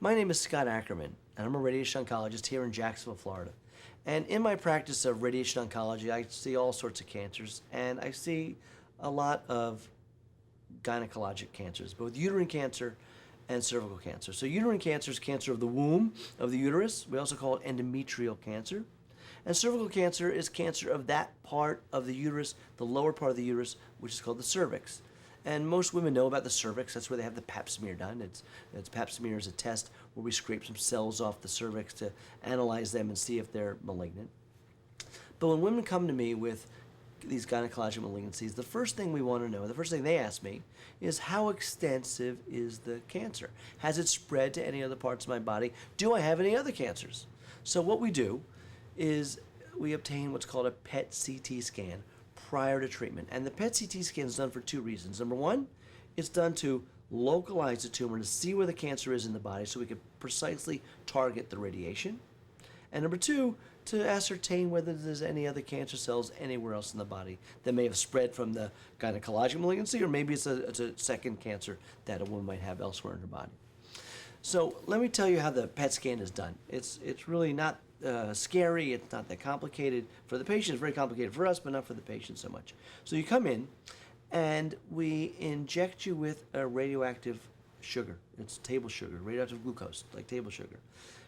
My name is Scot Ackerman, and I'm a radiation oncologist here in Jacksonville, Florida. And in my practice of radiation oncology, I see all sorts of cancers, and I see a lot of gynecologic cancers, both uterine cancer and cervical cancer. So uterine cancer is cancer of the womb, of the uterus. We also call it endometrial cancer. And cervical cancer is cancer of that part of the uterus, the lower part of the uterus, which is called the cervix. And most women know about the cervix. That's where they have the pap smear done. Pap smear is a test where we scrape some cells off the cervix to analyze them and see if they're malignant. But when women come to me with these gynecologic malignancies, the first thing we want to know, the first thing they ask me, is how extensive is the cancer? Has it spread to any other parts of my body? Do I have any other cancers? So what we do is we obtain what's called a PET CT scan prior to treatment. And the PET CT scan is done for two reasons. Number one, it's done to localize the tumor to see where the cancer is in the body so we can precisely target the radiation. And number two, to ascertain whether there's any other cancer cells anywhere else in the body that may have spread from the gynecologic malignancy, or maybe it's a second cancer that a woman might have elsewhere in her body. So let me tell you how the PET scan is done. It's really not scary. It's not that complicated for the patient. It's very complicated for us, but not for the patient so much. So you come in, and we inject you with a radioactive sugar. It's table sugar, radioactive glucose, like table sugar.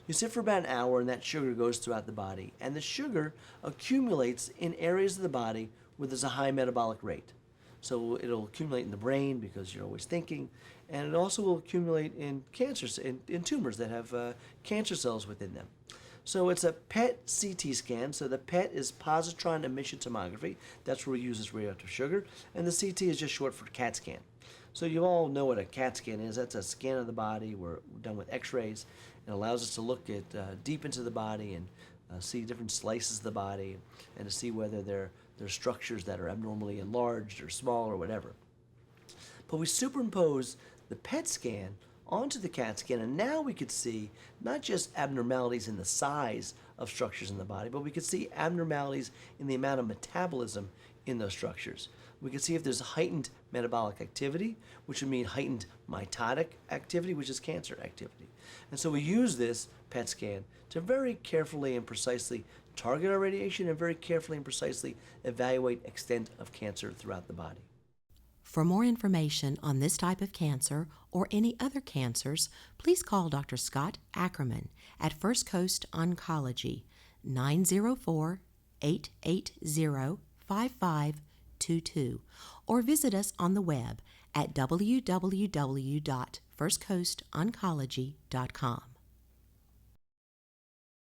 You sit for about an hour, and that sugar goes throughout the body. And the sugar accumulates in areas of the body where there's a high metabolic rate. So it'll accumulate in the brain because you're always thinking, and it also will accumulate in cancers, in tumors that have cancer cells within them. So it's a PET CT scan. So the PET is positron emission tomography. That's where we use this radioactive sugar. And the CT is just short for CAT scan. So you all know what a CAT scan is. That's a scan of the body. We're done with x-rays. It allows us to look at deep into the body and see different slices of the body and to see whether there are structures that are abnormally enlarged or small or whatever. But we superimpose the PET scan onto the CAT scan, and now we could see not just abnormalities in the size of structures in the body, but we could see abnormalities in the amount of metabolism in those structures. We could see if there's heightened metabolic activity, which would mean heightened mitotic activity, which is cancer activity. And so we use this PET scan to very carefully and precisely target our radiation and very carefully and precisely evaluate extent of cancer throughout the body. For more information on this type of cancer or any other cancers, please call Dr. Scot Ackerman at First Coast Oncology, 904-880-5522, or visit us on the web at www.firstcoastoncology.com.